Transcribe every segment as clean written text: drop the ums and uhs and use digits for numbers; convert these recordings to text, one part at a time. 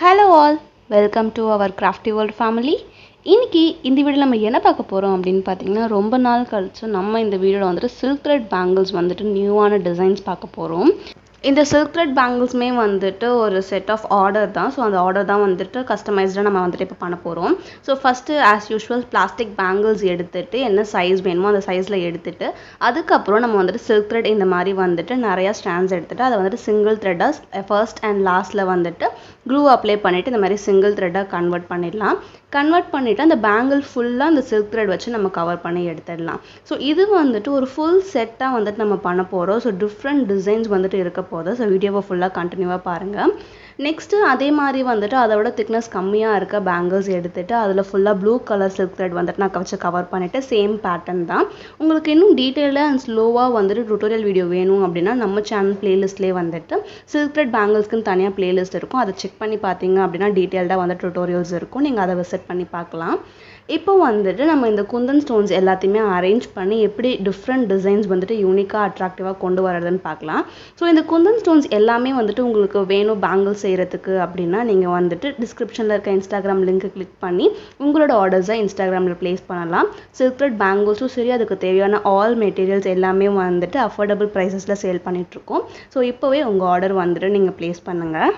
Hello all, welcome to our Crafty World family. இன்னைக்கு இந்த வீடியோல நம்ம என்ன பார்க்க போறோம் அப்படினு பாத்தீங்கன்னா ரொம்ப நாள் கழிச்சு நம்ம இந்த வீடியோல வந்துட்டு silk thread bangles வந்துட்டு நியூவான டிசைன்ஸ் பார்க்க போறோம். இந்த silk thread bangles மே வந்துட்டு ஒரு செட் ஆஃப் ஆர்டர் தான். ஸோ அந்த ஆர்டர் தான் வந்துட்டு கஸ்டமைஸ்டாக நம்ம வந்துட்டு இப்போ பண்ண போகிறோம். So first as usual plastic bangles எடுத்துட்டு என்ன சைஸ் வேணுமோ அந்த சைஸில் எடுத்துட்டு அதுக்கப்புறம் நம்ம வந்துட்டு silk thread இந்த மாதிரி வந்துட்டு நிறையா ஸ்ட்ராண்ட்ஸ் எடுத்துட்டு அதை வந்துட்டு சிங்கிள் த்ரெட்டாக ஃபர்ஸ்ட் அண்ட் லாஸ்ட்டில் வந்துட்டு க்ளூ அப்ளை பண்ணிவிட்டு இந்த மாதிரி சிங்கிள் த்ரெட்டாக கன்வெர்ட் பண்ணிடலாம். கன்வெர்ட் பண்ணிவிட்டு அந்த பேங்கிள் ஃபுல்லாக அந்த silk thread வச்சு நம்ம கவர் பண்ணி எடுத்துடலாம். ஸோ இது வந்துட்டு ஒரு ஃபுல் செட்டாக வந்துட்டு நம்ம பண்ண போகிறோம். ஸோ டிஃப்ரெண்ட் டிசைன்ஸ் வந்துட்டு இருக்க போகுது. ஸோ வீடியோவை ஃபுல்லாக கண்டினியூவாக பாருங்கள். நெக்ஸ்ட்டு அதே மாதிரி வந்துட்டு அதோட திக்னஸ் கம்மியாக இருக்க பேங்கிள்ஸ் எடுத்துகிட்டு அதில் ஃபுல்லாக ப்ளூ கலர் silk thread வந்துட்டு நான் வச்சு கவர் பண்ணிவிட்டு சேம் பேட்டர்ன் தான். உங்களுக்கு இன்னும் டீட்டெயிலாக அண்ட் ஸ்லோவாக வந்துட்டு டுட்டோரியல் வீடியோ வேணும் அப்படின்னா நம்ம சேனல் பிளேலிஸ்ட்லேயே வந்துட்டு silk thread பேங்கிள்ஸ்க்குன்னு தனியாக பிளேலிஸ்ட் இருக்கும். அதை செக் பண்ணி பார்த்தீங்க அப்படின்னா டீட்டெயில்டாக வந்து டுட்டோரியல்ஸ் இருக்கும். நீங்கள் அதை விசிட் பண்ணி பார்க்கலாம். இப்போ வந்துட்டு நம்ம இந்த குந்தன் ஸ்டோன்ஸ் எல்லாத்தையுமே அரேஞ்ச் பண்ணி எப்படி டிஃப்ரெண்ட் டிசைன்ஸ் வந்துட்டு யூனிக்காக அட்ராக்டிவாக கொண்டு வரதுன்னு பார்க்கலாம். ஸோ இந்த குந்தன் ஸ்டோன்ஸ் எல்லாமே வந்துட்டு உங்களுக்கு வேணும் பேங்கிள்ஸ் செய்கிறதுக்கு அப்படின்னா நீங்கள் வந்துட்டு டிஸ்கிரிப்ஷனில் இருக்க இன்ஸ்டாகிராம் லிங்க் கிளிக் பண்ணி உங்களோட ஆர்டர்ஸை இன்ஸ்டாகிராமில் ப்ளேஸ் பண்ணலாம். silk thread பேங்கிள்ஸும் சரி அதுக்கு தேவையான ஆல் மெட்டீரியல்ஸ் எல்லாமே வந்துட்டு அஃபோர்டபுள் ப்ரைஸஸில் சேல் பண்ணிகிட்ருக்கோம். ஸோ இப்போவே உங்கள் ஆர்டர் வந்துட்டு நீங்கள் ப்ளேஸ் பண்ணுங்கள்.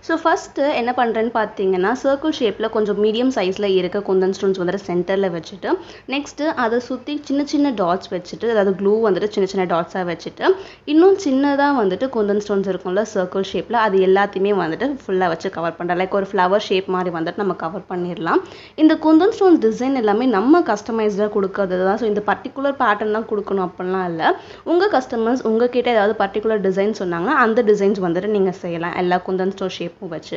ஸோ ஃபஸ்ட்டு என்ன பண்ணுறேன்னு பார்த்தீங்கன்னா சர்க்கிள் ஷேப்பில் கொஞ்சம் மீடியம் சைஸில் இருக்க குந்தன் ஸ்டோன்ஸ் வந்துட்டு சென்டரில் வச்சுட்டு நெக்ஸ்ட்டு அதை சுற்றி சின்ன சின்ன டாட்ஸ் வச்சுட்டு அதாவது க்ளூ வந்துட்டு சின்ன சின்ன டாட்ஸாக வச்சுட்டு இன்னும் சின்னதாக வந்துட்டு குந்தன் ஸ்டோன்ஸ் இருக்கும்ல சர்க்கிள் ஷேப்பில் அது எல்லாத்தையுமே வந்துட்டு ஃபுல்லாக வச்சு கவர் பண்ணுறேன். லைக் ஒரு ஃப்ளவர் ஷேப் மாதிரி வந்துட்டு நம்ம கவர் பண்ணிடலாம். இந்த குந்தன் ஸ்டோன்ஸ் டிசைன் எல்லாமே நம்ம கஸ்டமைஸ்டாக கொடுக்கறது தான். ஸோ இந்த பர்டிகுலர் பேட்டர்ன் தான் கொடுக்கணும் அப்படிலாம் இல்லை. உங்கள் கஸ்டமர்ஸ் உங்ககிட்ட ஏதாவது பர்டிகுலர் டிசைன் சொன்னாங்கன்னா அந்த டிசைன்ஸ் வந்துட்டு நீங்கள் செய்யலாம் எல்லா குந்தன் ஸ்டோன் ஷேப்பும் வச்சு.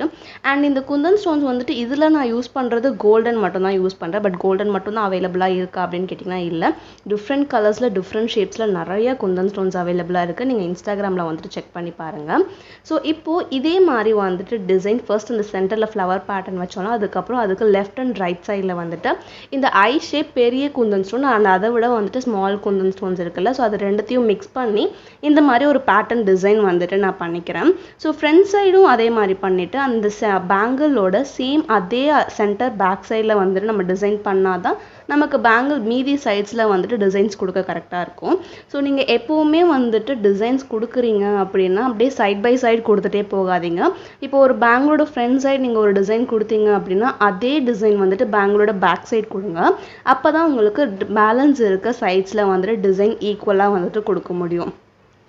அண்ட் இந்த குந்தன் ஸ்டோன்ஸ் வந்துட்டு இதில் நான் யூஸ் பண்ணுறது கோல்டன் மட்டும் தான் யூஸ் பண்ணுறேன். பட் கோல்டன் மட்டும் தான் அவைலபிளாக இருக்கா அப்படின்னு கேட்டிங்கன்னா இல்லை. டிஃப்ரெண்ட் கலர்ஸில் டிஃப்ரெண்ட் ஷேப்ஸில் நிறைய குந்தன் ஸ்டோன்ஸ் அவைலபிளாக இருக்குது. நீங்கள் இன்ஸ்டாகிராமில் வந்துட்டு செக் பண்ணி பாருங்கள். ஸோ இப்போது இதே மாதிரி வந்துட்டு டிசைன் ஃபர்ஸ்ட் இந்த சென்டரில் ஃப்ளவர் பேட்டர்ன் வச்சோம்னா அதுக்கப்புறம் அதுக்கு லெஃப்ட் அண்ட் ரைட் சைடில் வந்துட்டு இந்த ஐ ஷேப் பெரிய குந்தன் ஸ்டோன் அண்ட் அதை விட வந்துட்டு ஸ்மால் குந்தன் ஸ்டோன்ஸ் இருக்குல்ல. ஸோ அது ரெண்டுத்தையும் மிக்ஸ் பண்ணி இந்த மாதிரி ஒரு பேட்டர்ன் டிசைன் வந்துட்டு நான் பண்ணிக்கிறேன். ஸோ ஃப்ரண்ட் சைடும் அதே மாதிரி பண்ணிவிட்டு அந்த பேங்கிளோட சேம் அதே சென்டர் பேக் சைடில் வந்துட்டு நம்ம டிசைன் பண்ணால் தான் நமக்கு பேங்கிள் மீதி சைட்ஸில் வந்துட்டு டிசைன்ஸ் கொடுக்க கரெக்டாக இருக்கும். ஸோ நீங்கள் எப்போவுமே வந்துட்டு டிசைன்ஸ் கொடுக்குறீங்க அப்படின்னா அப்படியே சைட் பை சைடு கொடுத்துட்டே போகாதீங்க. இப்போ ஒரு பேங்கிளோட ஃப்ரண்ட் சைடு நீங்கள் ஒரு டிசைன் கொடுத்தீங்க அப்படின்னா அதே டிசைன் வந்துட்டு பேங்கிளோட பேக் சைடு கொடுங்க. அப்போ தான் உங்களுக்கு பேலன்ஸ் இருக்க சைட்ஸில் வந்துட்டு டிசைன் ஈக்குவலாக வந்துட்டு கொடுக்க முடியும்.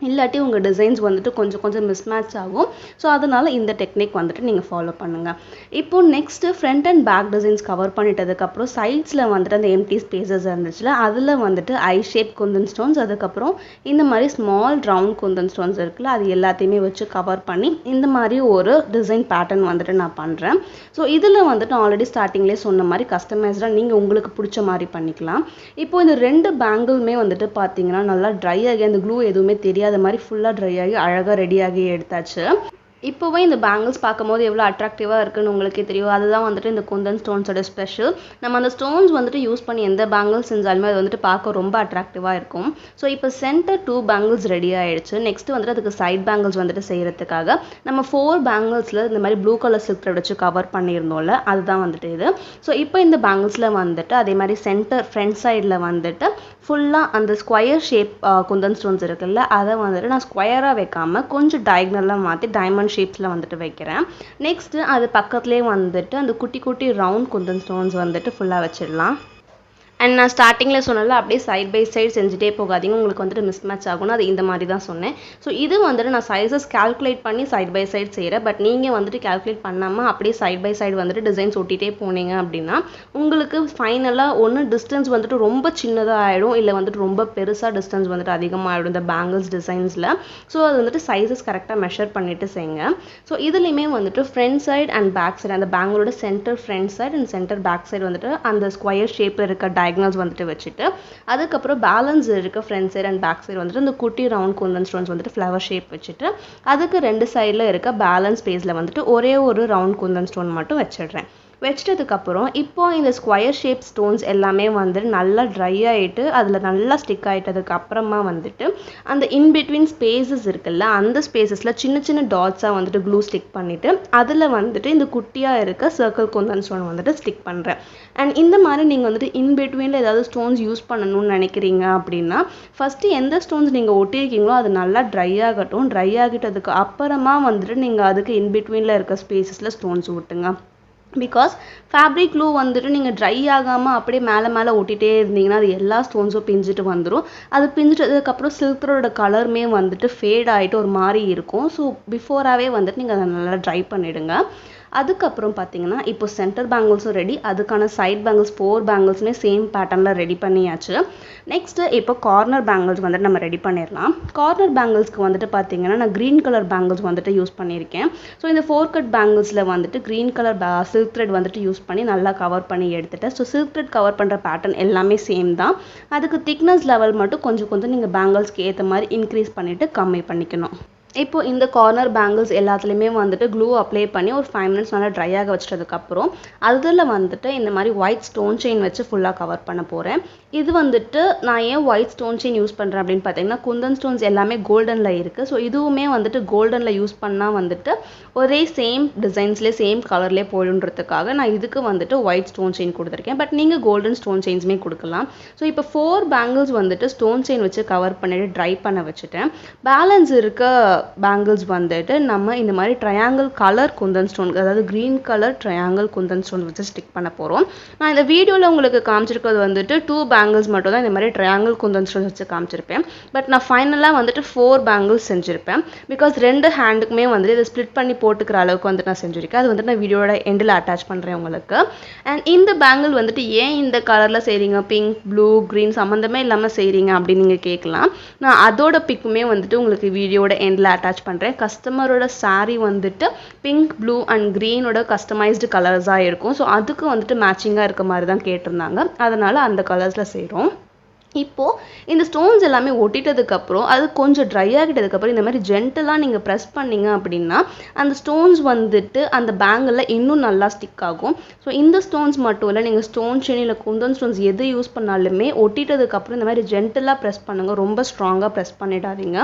இல்லாட்டி உங்கள் டிசைன்ஸ் வந்துட்டு கொஞ்சம் கொஞ்சம் மிஸ்மேட்ச் ஆகும். ஸோ அதனால் இந்த டெக்னிக் வந்துட்டு நீங்கள் ஃபாலோ பண்ணுங்கள். இப்போது next front and back designs cover பண்ணிட்டதுக்கப்புறம் சைட்ஸில் வந்துட்டு அந்த எம்டி ஸ்பேசஸ் இருந்துச்சுல அதில் வந்துட்டு ஐ ஷேப் குந்தன் ஸ்டோன்ஸ் அதுக்கப்புறம் இந்த மாதிரி ஸ்மால் ரவுண்ட் குந்தன் ஸ்டோன்ஸ் இருக்குல்ல அது எல்லாத்தையுமே வச்சு கவர் பண்ணி இந்த மாதிரி ஒரு டிசைன் பேட்டர்ன் வந்துட்டு நான் பண்ணுறேன். ஸோ இதில் வந்துட்டு ஆல்ரெடி ஸ்டார்டிங்லேயே சொன்ன மாதிரி கஸ்டமைஸ்டாக நீங்கள் உங்களுக்கு பிடிச்ச மாதிரி பண்ணிக்கலாம். இப்போ இந்த ரெண்டு பேங்கிளுமே வந்துட்டு பார்த்தீங்கன்னா நல்லா ட்ரை ஆகி அந்த க்ளூ எதுவுமே தெரியாது அது மாதிரி ஃபுல்லாக ட்ரை ஆகி அழகாக ரெடியாகி எடுத்தாச்சு. இப்போவே இந்த பேங்கிள்ஸ் பார்க்கும்போது எவ்வளோ அட்ராக்டிவாக இருக்குன்னு உங்களுக்கே தெரியும். அதுதான் வந்துட்டு இந்த குந்தன் ஸ்டோன்ஸோட ஸ்பெஷல். நம்ம அந்த ஸ்டோன்ஸ் வந்துட்டு யூஸ் பண்ணி எந்த பேங்கிள்ஸ் செஞ்சாலுமே அது வந்துட்டு பார்க்க ரொம்ப அட்ராக்டிவாக இருக்கும். ஸோ இப்போ சென்டர் 2 பேங்கிள்ஸ் ரெடி ஆகிடுச்சு. நெக்ஸ்ட் வந்துட்டு அதுக்கு சைட் பேங்கிள்ஸ் வந்துட்டு செய்கிறதுக்காக நம்ம 4 பேங்கிள்ஸில் இந்த மாதிரி ப்ளூ கலர் silk thread வச்சு கவர் பண்ணியிருந்தோம்ல அதுதான் வந்துட்டு இது. ஸோ இப்போ இந்த பேங்கிள்ஸில் வந்துட்டு அதே மாதிரி சென்டர் ஃப்ரண்ட் சைடில் வந்துட்டு ஃபுல்லாக அந்த ஸ்கொயர் ஷேப் குந்தன் ஸ்டோன்ஸ் இருக்குல்ல அதை வந்துட்டு நான் ஸ்கொயராக வைக்காமல் கொஞ்சம் டயக்னலாக மாற்றி டைமண்ட் ஷேப்ஸில் வந்துட்டு வைக்கிறேன். நெக்ஸ்ட்டு அது பக்கத்துலேயே வந்துட்டு அந்த குட்டி குட்டி ரவுண்ட் குந்தன் ஸ்டோன்ஸ் வந்துட்டு ஃபுல்லாக வச்சிடலாம். அண்ட் நான் ஸ்டார்டிங்கில் சொன்னல அப்படியே சைட் பை சைடு செஞ்சுட்டே போகாதீங்க உங்களுக்கு வந்துட்டு மிஸ்மேட்ச் ஆகும்னு அது இந்த மாதிரி தான் சொன்னேன். ஸோ இது வந்துட்டு நான் சைஸஸ் கால்குலேட் பண்ணி சைட் பை சைடு செய்கிறேன். பட் நீங்கள் வந்துட்டு கால்குலேட் பண்ணாமல் அப்படியே சைட் பை சைடு வந்துட்டு டிசைன்ஸ் ஒட்டிகிட்டே போனீங்க அப்படின்னா உங்களுக்கு ஃபைனலாக ஒன்று டிஸ்டன்ஸ் வந்துட்டு ரொம்ப சின்னதாக ஆகிடும் இல்லை வந்துட்டு ரொம்ப பெருசாக டிஸ்டன்ஸ் வந்துட்டு அதிகமாகிடும் இந்த பேங்கிள்ஸ் டிசைன்ஸில். ஸோ அது வந்துட்டு சைஸஸ் கரெக்டாக மெஷர் பண்ணிவிட்டு செய்யுங்க. ஸோ இதுலேயுமே வந்துட்டு front side and back side அந்த பேங்கிளோட centre front side and centre back side வந்துட்டு அந்த ஸ்கொயர் ஷேப்பில் இருக்க டயக்னல்ஸ் வந்துட்டு வச்சுட்டு அதுக்கப்புறம் பேலன்ஸ் இருக்க front side and back side வந்துட்டு இந்த குட்டி ரவுண்ட் குந்தன் ஸ்டோன்ஸ் வந்துட்டு ஃப்ளவர் ஷேப் வச்சுட்டு அதுக்கு ரெண்டு சைடில் இருக்க பேலன்ஸ் ஸ்பேஸில் வந்துட்டு ஒரே ஒரு ரவுண்ட் குந்தன் ஸ்டோன் மட்டும் வச்சிடுறேன். வச்சிட்டதுக்கப்புறம் இப்போ இந்த ஸ்கொயர் ஷேப் ஸ்டோன்ஸ் எல்லாமே வந்துட்டு நல்லா ட்ரை ஆகிட்டு அதில் நல்லா ஸ்டிக் ஆகிட்டதுக்கு அப்புறமா வந்துட்டு அந்த இன்பிட்வீன் ஸ்பேசஸ் இருக்குல்ல அந்த ஸ்பேசஸில் சின்ன சின்ன டாட்ஸாக வந்துட்டு க்ளூ ஸ்டிக் பண்ணிவிட்டு அதில் வந்துட்டு இந்த குட்டியாக இருக்க சர்க்கிள் குந்தன் ஸ்டோன் வந்துட்டு ஸ்டிக் பண்ணுறேன். அண்ட் இந்த மாதிரி நீங்கள் வந்துட்டு இன்பிட்வீனில் ஏதாவது ஸ்டோன்ஸ் யூஸ் பண்ணணும்னு நினைக்கிறீங்க அப்படின்னா ஃபஸ்ட்டு எந்த ஸ்டோன்ஸ் நீங்கள் ஒட்டியிருக்கீங்களோ அது நல்லா ட்ரை ஆகட்டும். ட்ரை ஆகிட்டதுக்கு அப்புறமா வந்துட்டு நீங்கள் அதுக்கு இன்பிட்வீனில் இருக்க ஸ்பேசஸில் ஸ்டோன்ஸ் ஒட்டுங்க. பிகாஸ் ஃபேப்ரிக் க்ளூ வந்துட்டு நீங்கள் ட்ரை ஆகாமல் அப்படியே மேலே ஒட்டிகிட்டே இருந்தீங்கன்னா அது எல்லா ஸ்டோன்ஸும் பிஞ்சிட்டு வந்துடும். அது பிஞ்சிட்டதுக்கப்புறம் சில்க் த்ரெட்டோட கலருமே வந்துட்டு ஃபேட் ஆகிட்டு ஒரு மாதிரி இருக்கும். ஸோ பிஃபோராகவே வந்துட்டு நீங்கள் அதை நல்லா ட்ரை பண்ணிவிடுங்க. அதுக்கப்புறம் பார்த்தீங்கன்னா இப்போ சென்டர் பேங்கிள்ஸும் ரெடி. அதுக்கான சைட் பேங்கிள்ஸ் 4 பேங்கிள்ஸுமே சேம் பேட்டர்னில் ரெடி பண்ணியாச்சு. நெக்ஸ்ட்டு இப்போ கார்னர் பேங்கிள்ஸ் வந்துட்டு நம்ம ரெடி பண்ணிடலாம். கார்னர் பேங்கிள்ஸ்க்கு வந்துட்டு பார்த்தீங்கன்னா நான் க்ரீன் கலர் பேங்கிள்ஸ் வந்துட்டு யூஸ் பண்ணியிருக்கேன். ஸோ இந்த 4 கட் பேங்கிள்ஸில் வந்துட்டு க்ரீன் கலர் சில்க் த்ரெட் வந்துட்டு யூஸ் பண்ணி நல்லா கவர் பண்ணி எடுத்துட்டேன். ஸோ சில்க் த்ரெட் கவர் பண்ணுற பேட்டர்ன் எல்லாமே சேம் தான். அதுக்கு திக்னஸ் லெவல் மட்டும் கொஞ்சம் நீங்கள் பேங்கிள்ஸ்க்கு ஏற்ற மாதிரி இன்க்ரீஸ் பண்ணிவிட்டு கம்மி பண்ணிக்கணும். இப்போ இந்த கார்னர் பேங்கிள்ஸ் எல்லாத்துலேயுமே வந்துட்டு க்ளூ அப்ளை பண்ணி ஒரு 5 மினிட்ஸ் நல்லா ட்ரை ஆக வச்சிட்டதுக்கப்புறம் அதில் வந்துட்டு இந்த மாதிரி ஒயிட் ஸ்டோன் செயின் வச்சு ஃபுல்லாக கவர் பண்ண போகிறேன். இது வந்துட்டு நான் ஏன் ஒயிட் ஸ்டோன் செயின் யூஸ் பண்ணுறேன் அப்படின்னு பார்த்தீங்கன்னா குந்தன் ஸ்டோன்ஸ் எல்லாமே கோல்டனில் இருக்குது. ஸோ இதுவுமே வந்துட்டு கோல்டனில் யூஸ் பண்ணால் வந்துட்டு ஒரே சேம் டிசைன்ஸ்லேயே சேம் கலர்லேயே போயிடுன்றதுக்காக நான் இதுக்கு வந்துட்டு ஒயிட் ஸ்டோன் செயின் கொடுத்துருக்கேன். பட் நீங்கள் கோல்டன் ஸ்டோன் செயின்ஸுமே கொடுக்கலாம். ஸோ இப்போ 4 பேங்கிள்ஸ் வந்துட்டு ஸ்டோன் செயின் வச்சு கவர் பண்ணிவிட்டு ட்ரை பண்ண வச்சுட்டேன். பேலன்ஸ் இருக்க பேங்கிள்ஸ் வந்துட்டு நம்ம இந்த மாதிரி ட்ரையாங்கிள் கலர் குந்தன் ஸ்டோன் அதாவது green colour triangle Kundan stone வச்சு ஸ்டிக் பண்ண போகிறோம். நான் இந்த வீடியோவில் உங்களுக்கு காமிச்சிருக்கிறது வந்துட்டு 2 பேங்கிள்ஸ் மட்டும் தான் இந்த மாதிரி ட்ரையாங்கிள் குந்தன் ஸ்டோன் வச்சு காமிச்சிருப்பேன். பட் நான் ஃபைனலாக வந்துட்டு 4 பேங்கிள்ஸ் செஞ்சுருப்பேன். பிகாஸ் 2 ஹேண்டுக்குமே வந்துட்டு இதை ஸ்ப்ளிட் பண்ணி போட்டுக்கிற அளவுக்கு வந்துட்டு நான் செஞ்சுருக்கேன். அது வந்துட்டு நான் வீடியோட எண்டில் அட்டாச் பண்ணுறேன் உங்களுக்கு. அண்ட் இந்த பேங்கிள் வந்துட்டு ஏன் இந்த கலரில் செய்கிறீங்க, பிங்க் ப்ளூ க்ரீன் சம்மந்தமே இல்லாமல் செய்கிறீங்க அப்படின்னு நீங்கள் கேட்கலாம். நான் அதோட பிக்குமே வந்துட்டு உங்களுக்கு வீடியோட எண்டில் அட்டாச் பண்ணுறேன். கஸ்டமரோட சாரீ வந்துட்டு பிங்க் ப்ளூ அண்ட் க்ரீனோட கஸ்டமைஸ்டு கலர்ஸாக இருக்கும். ஸோ அதுக்கு வந்துட்டு மேட்சிங்காக இருக்க மாதிரி தான் கேட்டிருந்தாங்க. அதனால் அந்த கலர்ஸில் செய்கிறோம். இப்போது இந்த ஸ்டோன்ஸ் எல்லாமே ஒட்டிட்டதுக்கப்புறம் அது கொஞ்சம் ட்ரை ஆகிட்டதுக்கப்புறம் இந்த மாதிரி ஜென்டலாக நீங்கள் ப்ரெஸ் பண்ணிங்க அப்படின்னா அந்த ஸ்டோன்ஸ் வந்துட்டு அந்த பேங்கிளில் இன்னும் நல்லா ஸ்டிக் ஆகும். ஸோ இந்த ஸ்டோன்ஸ் மட்டும் இல்லை, நீங்கள் ஸ்டோன் செயின் இல்லை குந்தன் ஸ்டோன்ஸ் எது யூஸ் பண்ணாலுமே ஒட்டிட்டதுக்கப்புறம் இந்த மாதிரி ஜென்டலாக ப்ரெஸ் பண்ணுங்கள். ரொம்ப ஸ்ட்ராங்காக ப்ரெஸ் பண்ணிடாதீங்க.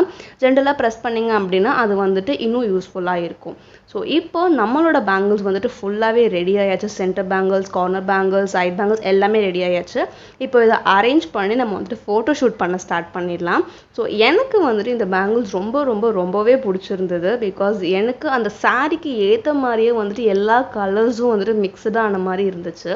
ஜென்டலாக ப்ரெஸ் பண்ணிங்க அப்படின்னா அது வந்துட்டு இன்னும் யூஸ்ஃபுல்லாக இருக்கும். ஸோ இப்போ நம்மளோட பேங்கிள்ஸ் வந்துட்டு ஃபுல்லாகவே ரெடி ஆயாச்சு. Centre bangles, corner bangles, side bangles எல்லாமே ரெடி ஆயாச்சு. இப்போ இதை அரேஞ்ச் பண்ணி நம்ம வந்துட்டு ஃபோட்டோ ஷூட் பண்ண ஸ்டார்ட் பண்ணிடலாம். ஸோ எனக்கு வந்துட்டு இந்த பேங்கிள்ஸ் ரொம்பவே பிடிச்சிருந்தது. பிகாஸ் எனக்கு அந்த சாரீக்கு ஏற்ற மாதிரியே வந்துட்டு எல்லா கலர்ஸும் வந்துட்டு மிக்சடாக ஆன மாதிரி இருந்துச்சு.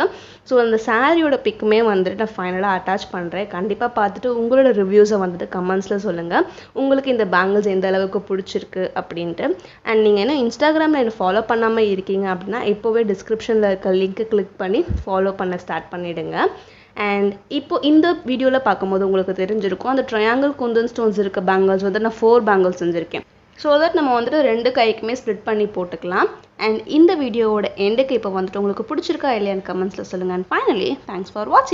ஸோ அந்த சாரியோட பிக்குமே வந்துட்டு நான் ஃபைனலாக அட்டாச் பண்ணுறேன். கண்டிப்பாக பார்த்துட்டு உங்களோட ரிவ்யூஸை வந்துட்டு கமெண்ட்ஸில் சொல்லுங்கள். உங்களுக்கு இந்த பேங்கிள்ஸ் எந்த அளவுக்கு பிடிச்சிருக்கு அப்படின்ட்டு. அண்ட் நீங்கள் என்ன இன்ஸ்டாகிராமில் என்ன ஃபாலோ பண்ணாமல் இருக்கீங்க அப்படின்னா இப்போவே டிஸ்கிரிப்ஷனில் இருக்க லிங்க்கை கிளிக் பண்ணி ஃபாலோ பண்ண ஸ்டார்ட் பண்ணிவிடுங்க. அண்ட் இப்போ இந்த வீடியோவில் பார்க்கும்போது உங்களுக்கு தெரிஞ்சிருக்கும் அந்த ட்ரையாங்கிள் குந்தன் ஸ்டோன்ஸ் இருக்க பேங்கிள்ஸ் வந்து நான் 4 பேங்கிள்ஸ் செஞ்சுருக்கேன். ஸோ தட் நம்ம வந்துட்டு 2 கைக்குமே ஸ்ப்ளிட் பண்ணி போட்டுக்கலாம். அண்ட் இந்த வீடியோவோட எண்டுக்கு இப்போ வந்துட்டு உங்களுக்கு பிடிச்சிருக்கா இல்லையான்னு கமெண்ட்ஸில் சொல்லுங்கள். அண்ட் ஃபைனலி தேங்க்ஸ் ஃபார் வாட்சிங்.